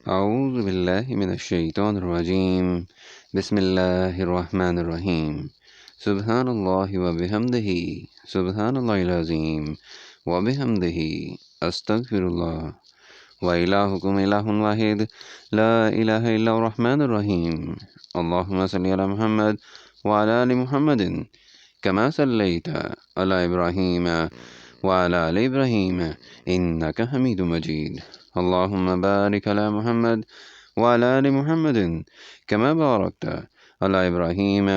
اعوذ باللہ من الشیطان الرجیم بسم اللہ الرحمن الرحیم سبحان اللہ وبحمدہ سبحان اللہ العظیم وبحمدہ استغفر اللہ وإلہکم الہ واحد لا الہ الا الرحمن الرحیم اللہم صلی علی محمد وعلی آل محمد کما صلیت علی ابراہیم وعلی آل ابراہیم انک حمید مجید اللہم بارک علی محمد وعلی آل محمد کما بارکت علی ابراہیم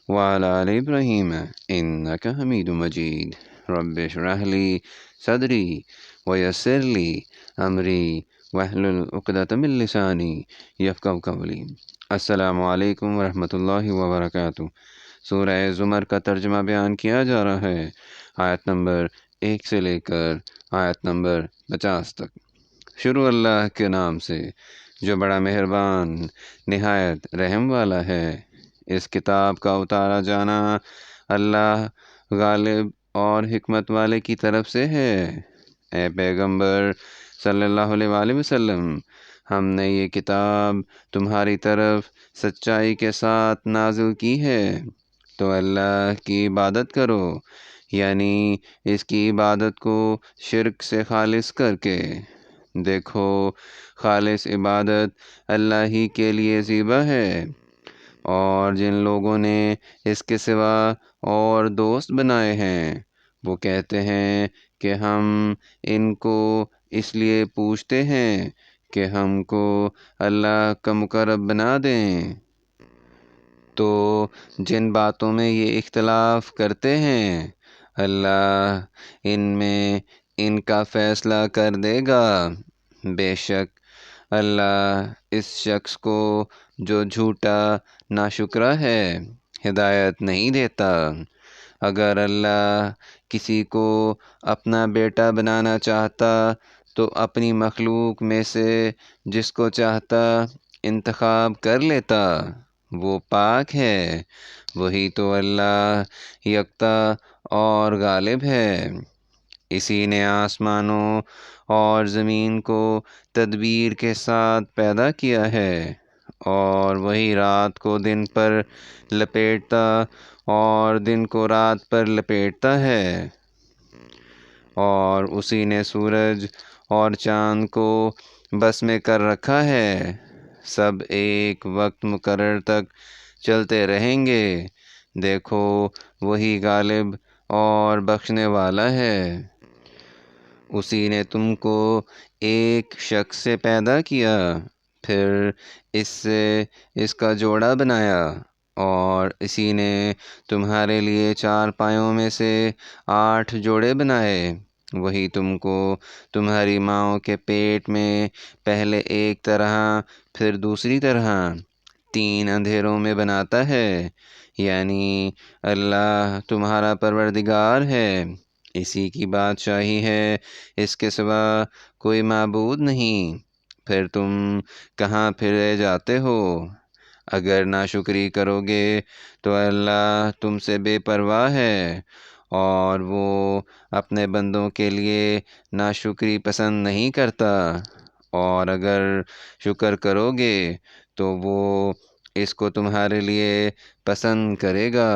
وعلی آل ابراہیم انک حمید مجید رب اشرح لی صدری ویسر لی امری واحلل عقدۃ من لسانی یفقہوا قولی۔ السلام علیکم ورحمۃ اللہ وبرکاتہ۔ سورہ زمر کا ترجمہ بیان کیا جا رہا ہے، آیت نمبر 1 سے لے کر آیت نمبر 50 تک۔ شروع اللہ کے نام سے جو بڑا مہربان نہایت رحم والا ہے۔ اس کتاب کا اتارا جانا اللہ غالب اور حکمت والے کی طرف سے ہے۔ اے پیغمبر صلی اللہ علیہ وآلہ وسلم، ہم نے یہ کتاب تمہاری طرف سچائی کے ساتھ نازل کی ہے، تو اللہ کی عبادت کرو، یعنی اس کی عبادت کو شرک سے خالص کر کے۔ دیکھو، خالص عبادت اللہ ہی کے لیے زیبا ہے، اور جن لوگوں نے اس کے سوا اور دوست بنائے ہیں وہ کہتے ہیں کہ ہم ان کو اس لیے پوچھتے ہیں کہ ہم کو اللہ کا مقرب بنا دیں۔ تو جن باتوں میں یہ اختلاف کرتے ہیں اللہ ان میں ان کا فیصلہ کر دے گا۔ بے شک اللہ اس شخص کو جو جھوٹا ناشکرا ہے ہدایت نہیں دیتا۔ اگر اللہ کسی کو اپنا بیٹا بنانا چاہتا تو اپنی مخلوق میں سے جس کو چاہتا انتخاب کر لیتا۔ وہ پاک ہے، وہی تو اللہ یکتا اور غالب ہے۔ اسی نے آسمانوں اور زمین کو تدبیر کے ساتھ پیدا کیا ہے، اور وہی رات کو دن پر لپیٹتا اور دن کو رات پر لپیٹتا ہے، اور اسی نے سورج اور چاند کو بس میں کر رکھا ہے۔ سب ایک وقت مقرر تک چلتے رہیں گے۔ دیکھو، وہی غالب اور بخشنے والا ہے۔ اسی نے تم کو ایک شخص سے پیدا کیا، پھر اس سے اس کا جوڑا بنایا، اور اسی نے تمہارے لیے 4 پایوں میں سے 8 جوڑے بنائے۔ وہی تم کو تمہاری ماؤں کے پیٹ میں پہلے ایک طرح پھر دوسری طرح 3 اندھیروں میں بناتا ہے، یعنی اللہ تمہارا پروردگار ہے، اسی کی بادشاہی ہے، اس کے سوا کوئی معبود نہیں۔ پھر تم کہاں پھرے جاتے ہو؟ اگر ناشکری کرو گے تو اللہ تم سے بے پرواہ ہے، اور وہ اپنے بندوں کے لیے ناشکری پسند نہیں کرتا۔ اور اگر شکر کرو گے تو وہ اس کو تمہارے لیے پسند کرے گا۔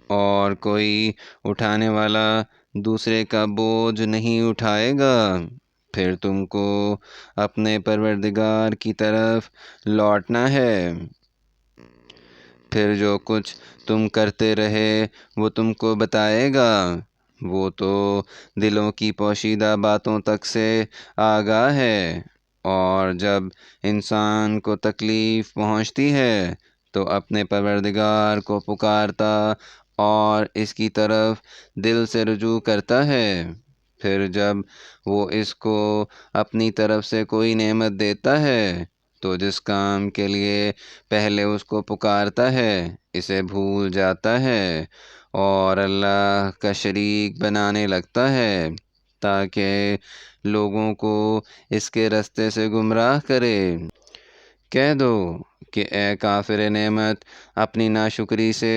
اور کوئی اٹھانے والا دوسرے کا بوجھ نہیں اٹھائے گا۔ پھر تم کو اپنے پروردگار کی طرف لوٹنا ہے۔ پھر جو کچھ تم کرتے رہے وہ تم کو بتائے گا۔ وہ تو دلوں کی پوشیدہ باتوں تک سے آگاہ ہے، اور جب انسان کو تکلیف پہنچتی ہے تو اپنے پروردگار کو پکارتا اور اس کی طرف دل سے رجوع کرتا ہے۔ پھر جب وہ اس کو اپنی طرف سے کوئی نعمت دیتا ہے تو جس کام کے لیے پہلے اس کو پکارتا ہے اسے بھول جاتا ہے، اور اللہ کا شریک بنانے لگتا ہے تاکہ لوگوں کو اس کے رستے سے گمراہ کرے۔ کہہ دو کہ اے کافر نعمت، اپنی ناشکری سے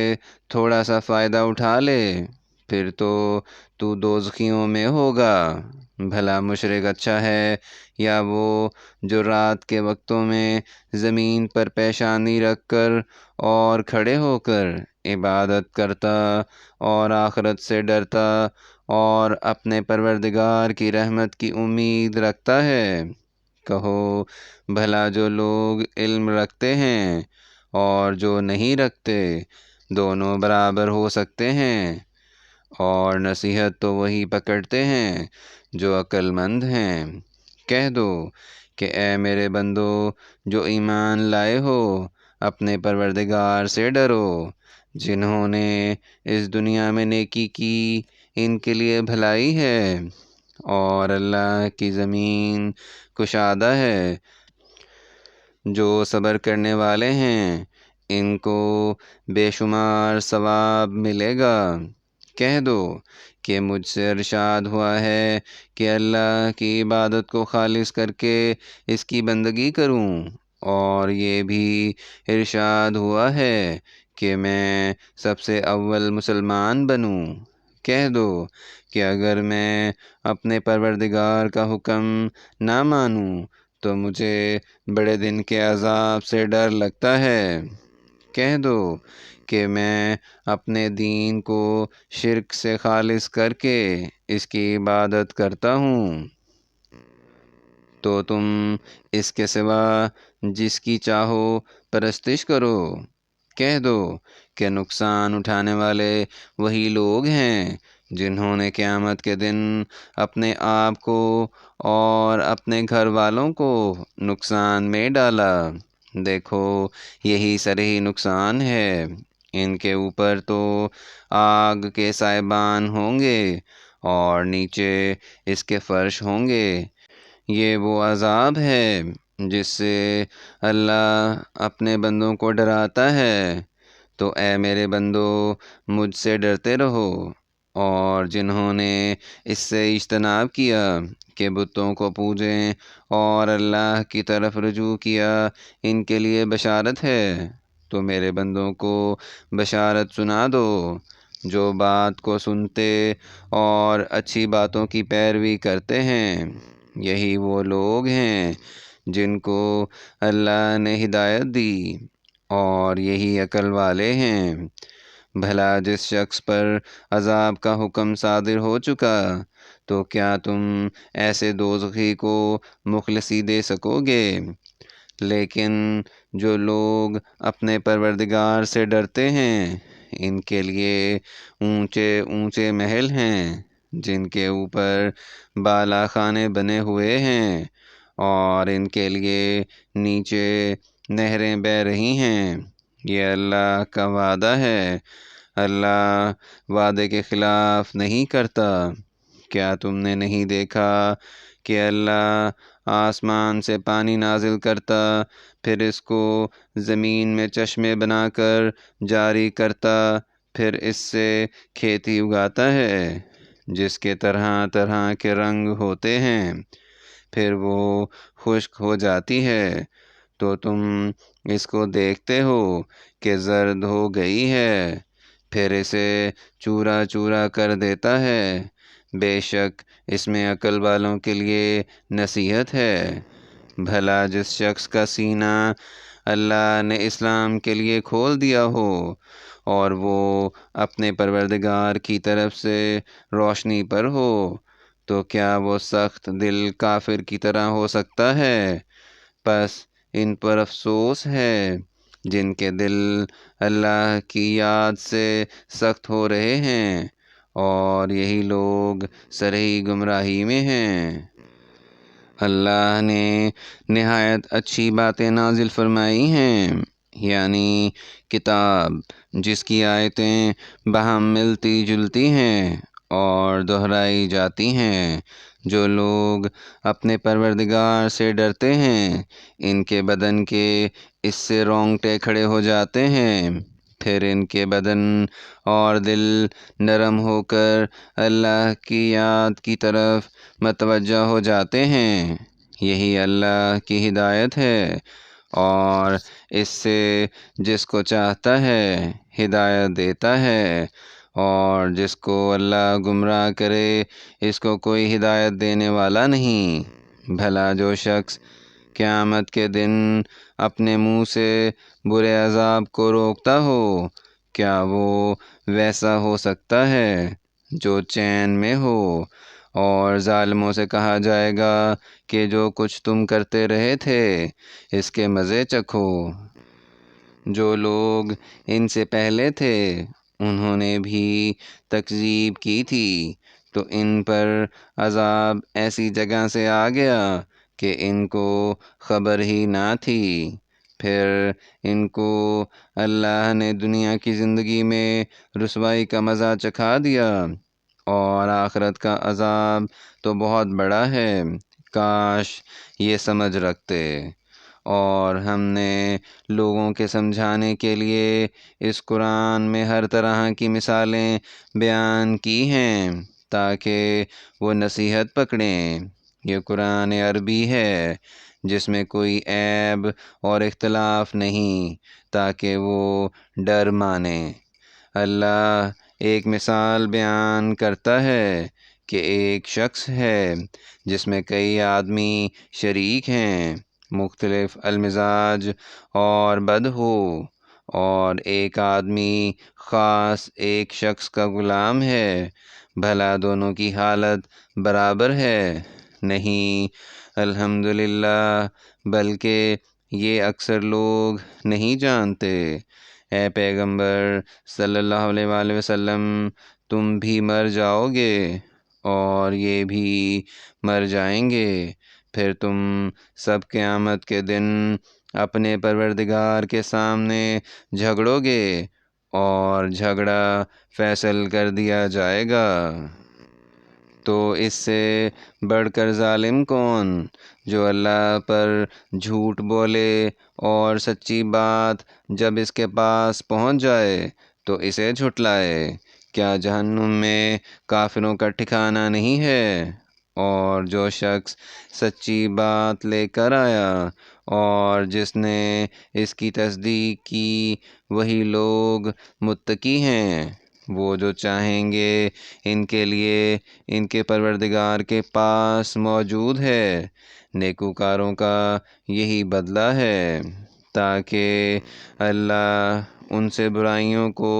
تھوڑا سا فائدہ اٹھا لے، پھر تو تو دوزخیوں میں ہوگا۔ بھلا مشرک اچھا ہے یا وہ جو رات کے وقتوں میں زمین پر پیشانی رکھ کر اور کھڑے ہو کر عبادت کرتا اور آخرت سے ڈرتا اور اپنے پروردگار کی رحمت کی امید رکھتا ہے۔ کہو بھلا جو لوگ علم رکھتے ہیں اور جو نہیں رکھتے دونوں برابر ہو سکتے ہیں؟ اور نصیحت تو وہی پکڑتے ہیں جو عقل مند ہیں۔ کہہ دو کہ اے میرے بندو جو ایمان لائے ہو، اپنے پروردگار سے ڈرو۔ جنہوں نے اس دنیا میں نیکی کی ان کے لیے بھلائی ہے، اور اللہ کی زمین کشادہ ہے۔ جو صبر کرنے والے ہیں ان کو بے شمار ثواب ملے گا۔ کہہ دو کہ مجھ سے ارشاد ہوا ہے کہ اللہ کی عبادت کو خالص کر کے اس کی بندگی کروں، اور یہ بھی ارشاد ہوا ہے کہ میں سب سے اول مسلمان بنوں۔ کہہ دو کہ اگر میں اپنے پروردگار کا حکم نہ مانوں تو مجھے بڑے دن کے عذاب سے ڈر لگتا ہے۔ کہہ دو کہ میں اپنے دین کو شرک سے خالص کر کے اس کی عبادت کرتا ہوں، تو تم اس کے سوا جس کی چاہو پرستش کرو۔ کہہ دو کہ نقصان اٹھانے والے وہی لوگ ہیں جنہوں نے قیامت کے دن اپنے آپ کو اور اپنے گھر والوں کو نقصان میں ڈالا۔ دیکھو یہی صریح نقصان ہے۔ ان کے اوپر تو آگ کے سائبان ہوں گے اور نیچے اس کے فرش ہوں گے۔ یہ وہ عذاب ہے جس سے اللہ اپنے بندوں کو ڈراتا ہے۔ تو اے میرے بندو مجھ سے ڈرتے رہو، اور جنہوں نے اس سے اجتناب کیا کہ بتوں کو پوجیں اور اللہ کی طرف رجوع کیا ان کے لیے بشارت ہے۔ تو میرے بندوں کو بشارت سنا دو۔ جو بات کو سنتے اور اچھی باتوں کی پیروی کرتے ہیں یہی وہ لوگ ہیں جن کو اللہ نے ہدایت دی، اور یہی عقل والے ہیں۔ بھلا جس شخص پر عذاب کا حکم صادر ہو چکا تو کیا تم ایسے دوزخی کو مخلصی دے سکو گے؟ لیکن جو لوگ اپنے پروردگار سے ڈرتے ہیں ان کے لیے اونچے اونچے محل ہیں جن کے اوپر بالا خانے بنے ہوئے ہیں، اور ان کے لیے نیچے نہریں بہہ رہی ہیں۔ یہ اللہ کا وعدہ ہے، اللہ وعدے کے خلاف نہیں کرتا۔ کیا تم نے نہیں دیکھا کہ اللہ آسمان سے پانی نازل کرتا، پھر اس کو زمین میں چشمے بنا کر جاری کرتا، پھر اس سے کھیتی اگاتا ہے جس کے طرح طرح کے رنگ ہوتے ہیں، پھر وہ خشک ہو جاتی ہے تو تم اس کو دیکھتے ہو کہ زرد ہو گئی ہے، پھر اسے چورا چورا کر دیتا ہے۔ بے شک اس میں عقل والوں کے لیے نصیحت ہے۔ بھلا جس شخص کا سینہ اللہ نے اسلام کے لیے کھول دیا ہو اور وہ اپنے پروردگار کی طرف سے روشنی پر ہو، تو کیا وہ سخت دل کافر کی طرح ہو سکتا ہے؟ پس ان پر افسوس ہے جن کے دل اللہ کی یاد سے سخت ہو رہے ہیں، اور یہی لوگ صریح گمراہی میں ہیں۔ اللہ نے نہایت اچھی باتیں نازل فرمائی ہیں، یعنی کتاب جس کی آیتیں باہم ملتی جلتی ہیں اور دہرائی جاتی ہیں۔ جو لوگ اپنے پروردگار سے ڈرتے ہیں ان کے بدن کے اس سے رونگٹے کھڑے ہو جاتے ہیں، پھر ان کے بدن اور دل نرم ہو کر اللہ کی یاد کی طرف متوجہ ہو جاتے ہیں۔ یہی اللہ کی ہدایت ہے، اور اس سے جس کو چاہتا ہے ہدایت دیتا ہے، اور جس کو اللہ گمراہ کرے اس کو کوئی ہدایت دینے والا نہیں۔ بھلا جو شخص قیامت کے دن اپنے منہ سے برے عذاب کو روکتا ہو، کیا وہ ویسا ہو سکتا ہے جو چین میں ہو؟ اور ظالموں سے کہا جائے گا کہ جو کچھ تم کرتے رہے تھے اس کے مزے چکھو۔ جو لوگ ان سے پہلے تھے انہوں نے بھی تکذیب کی تھی، تو ان پر عذاب ایسی جگہ سے آ گیا کہ ان کو خبر ہی نہ تھی۔ پھر ان کو اللہ نے دنیا کی زندگی میں رسوائی کا مزہ چکھا دیا، اور آخرت کا عذاب تو بہت بڑا ہے، کاش یہ سمجھ رکھتے۔ اور ہم نے لوگوں کے سمجھانے کے لیے اس قرآن میں ہر طرح کی مثالیں بیان کی ہیں تاکہ وہ نصیحت پکڑیں۔ یہ قرآن عربی ہے جس میں کوئی عیب اور اختلاف نہیں، تاکہ وہ ڈر مانیں۔ اللہ ایک مثال بیان کرتا ہے کہ ایک شخص ہے جس میں کئی آدمی شریک ہیں، مختلف المزاج اور بد ہو، اور ایک آدمی خاص ایک شخص کا غلام ہے۔ بھلا دونوں کی حالت برابر ہے؟ نہیں، الحمدللہ، بلکہ یہ اکثر لوگ نہیں جانتے۔ اے پیغمبر صلی اللہ علیہ وآلہ وسلم، تم بھی مر جاؤ گے اور یہ بھی مر جائیں گے، پھر تم سب قیامت کے دن اپنے پروردگار کے سامنے جھگڑو گے اور جھگڑا فیصل کر دیا جائے گا۔ تو اس سے بڑھ کر ظالم کون، جو اللہ پر جھوٹ بولے اور سچی بات جب اس کے پاس پہنچ جائے تو اسے جھٹلائے؟ کیا جہنم میں کافروں کا ٹھکانہ نہیں ہے؟ اور جو شخص سچی بات لے کر آیا اور جس نے اس کی تصدیق کی وہی لوگ متقی ہیں۔ وہ جو چاہیں گے ان کے لیے ان کے پروردگار کے پاس موجود ہے، نیکوکاروں کا یہی بدلہ ہے، تاکہ اللہ ان سے برائیوں کو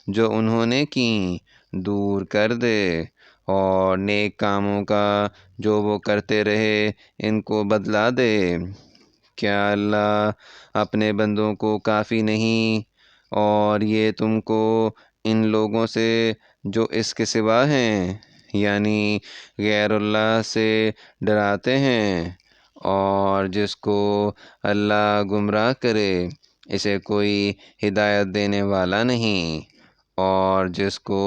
جو انہوں نے کیں دور کر دے، اور نیک کاموں کا جو وہ کرتے رہے ان کو بدلہ دے۔ کیا اللہ اپنے بندوں کو کافی نہیں، اور یہ تم کو ان لوگوں سے جو اس کے سوا ہیں، یعنی غیر اللہ سے ڈراتے ہیں؟ اور جس کو اللہ گمراہ کرے اسے کوئی ہدایت دینے والا نہیں، اور جس کو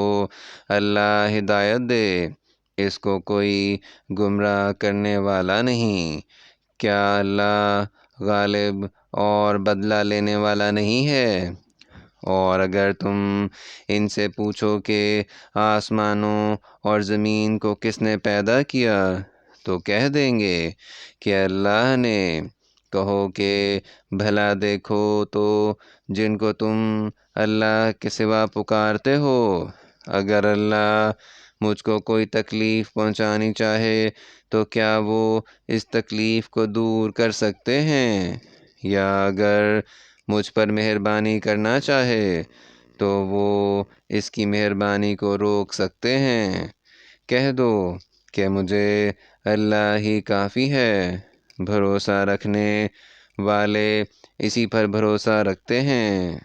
اللہ ہدایت دے اس کو کوئی گمراہ کرنے والا نہیں۔ کیا اللہ غالب اور بدلہ لینے والا نہیں ہے؟ اور اگر تم ان سے پوچھو کہ آسمانوں اور زمین کو کس نے پیدا کیا تو کہہ دیں گے کہ اللہ نے۔ کہو کہ بھلا دیکھو تو جن کو تم اللہ کے سوا پکارتے ہو، اگر اللہ مجھ کو کوئی تکلیف پہنچانی چاہے تو کیا وہ اس تکلیف کو دور کر سکتے ہیں؟ یا اگر مجھ پر مہربانی کرنا چاہے تو وہ اس کی مہربانی کو روک سکتے ہیں؟ کہہ دو کہ مجھے اللہ ہی کافی ہے، بھروسہ رکھنے والے اسی پر بھروسہ رکھتے ہیں۔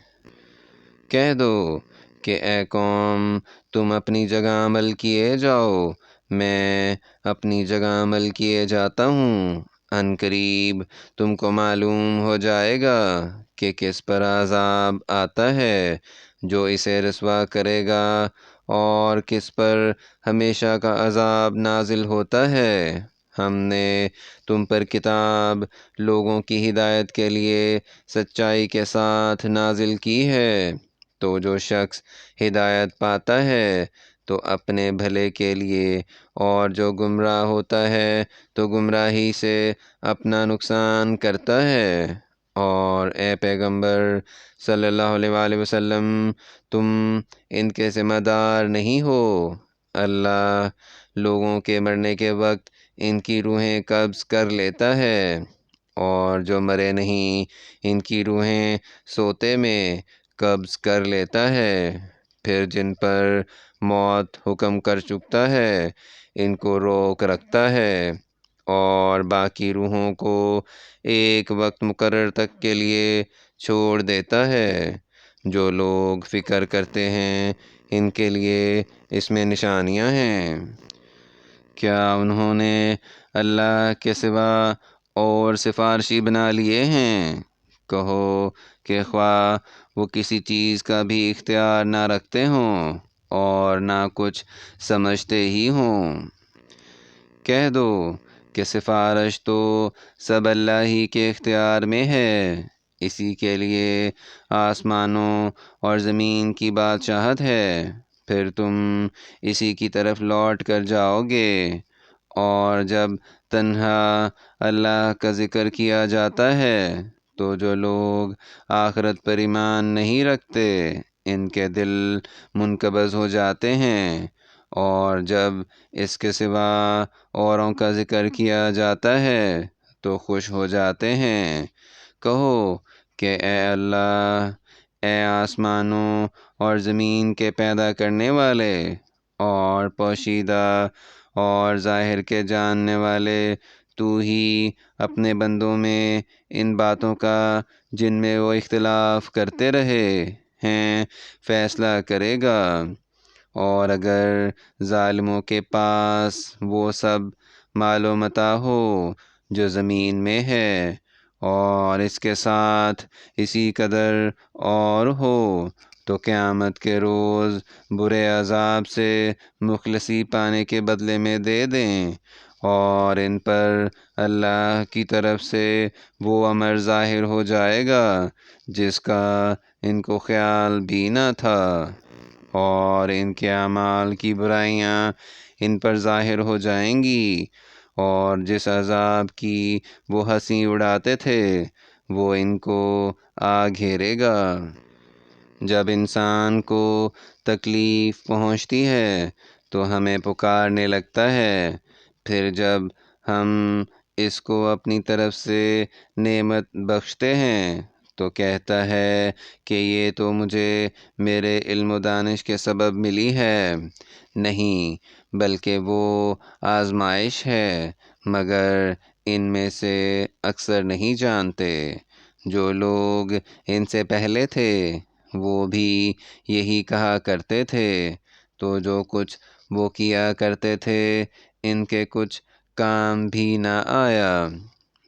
کہہ دو کہ اے قوم، تم اپنی جگہ عمل کیے جاؤ، میں اپنی جگہ عمل کیے جاتا ہوں، عن قریب تم کو معلوم ہو جائے گا کہ کس پر عذاب آتا ہے جو اسے رسوا کرے گا، اور کس پر ہمیشہ کا عذاب نازل ہوتا ہے۔ ہم نے تم پر کتاب لوگوں کی ہدایت کے لیے سچائی کے ساتھ نازل کی ہے، تو جو شخص ہدایت پاتا ہے تو اپنے بھلے کے لیے، اور جو گمراہ ہوتا ہے تو گمراہی سے اپنا نقصان کرتا ہے۔ اور اے پیغمبر صلی اللہ علیہ وآلہ وسلم، تم ان کے ذمہ دار نہیں ہو۔ اللہ لوگوں کے مرنے کے وقت ان کی روحیں قبض کر لیتا ہے، اور جو مرے نہیں ان کی روحیں سوتے میں قبض کر لیتا ہے۔ پھر جن پر موت حکم کر چکتا ہے ان کو روک رکھتا ہے، اور باقی روحوں کو ایک وقت مقرر تک کے لیے چھوڑ دیتا ہے۔ جو لوگ فکر کرتے ہیں ان کے لیے اس میں نشانیاں ہیں۔ کیا انہوں نے اللہ کے سوا اور سفارشی بنا لیے ہیں؟ کہو کہ خواہ وہ کسی چیز کا بھی اختیار نہ رکھتے ہوں اور نہ کچھ سمجھتے ہی ہوں، کہہ دو کہ سفارش تو سب اللہ ہی کے اختیار میں ہے۔ اسی کے لیے آسمانوں اور زمین کی بادشاہت ہے۔ پھر تم اسی کی طرف لوٹ کر جاؤ گے۔ اور جب تنہا اللہ کا ذکر کیا جاتا ہے تو جو لوگ آخرت پر ایمان نہیں رکھتے ان کے دل منقبض ہو جاتے ہیں، اور جب اس کے سوا اوروں کا ذکر کیا جاتا ہے تو خوش ہو جاتے ہیں۔ کہو کہ اے اللہ، اے آسمانوں اور زمین کے پیدا کرنے والے اور پوشیدہ اور ظاہر کے جاننے والے، تو ہی اپنے بندوں میں ان باتوں کا جن میں وہ اختلاف کرتے رہے ہیں فیصلہ کرے گا۔ اور اگر ظالموں کے پاس وہ سب مال و متاع ہو جو زمین میں ہے اور اس کے ساتھ اسی قدر اور ہو، تو قیامت کے روز برے عذاب سے مخلصی پانے کے بدلے میں دے دیں، اور ان پر اللہ کی طرف سے وہ امر ظاہر ہو جائے گا جس کا ان کو خیال بھی نہ تھا، اور ان کے اعمال کی برائیاں ان پر ظاہر ہو جائیں گی، اور جس عذاب کی وہ ہنسی اڑاتے تھے وہ ان کو آ گھیرے گا۔ جب انسان کو تکلیف پہنچتی ہے تو ہمیں پکارنے لگتا ہے، پھر جب ہم اس کو اپنی طرف سے نعمت بخشتے ہیں تو کہتا ہے کہ یہ تو مجھے میرے علم و دانش کے سبب ملی ہے۔ نہیں، بلکہ وہ آزمائش ہے، مگر ان میں سے اکثر نہیں جانتے۔ جو لوگ ان سے پہلے تھے وہ بھی یہی کہا کرتے تھے، تو جو کچھ وہ کیا کرتے تھے ان کے کچھ کام بھی نہ آیا۔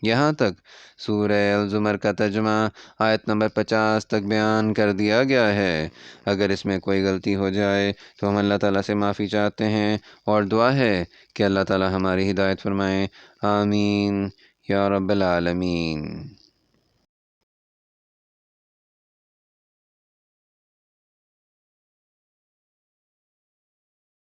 یہاں تک سورہ الزمر کا ترجمہ آیت نمبر 50 تک بیان کر دیا گیا ہے۔ اگر اس میں کوئی غلطی ہو جائے تو ہم اللہ تعالیٰ سے معافی چاہتے ہیں، اور دعا ہے کہ اللہ تعالیٰ ہماری ہدایت فرمائے۔ آمین یا رب العالمین۔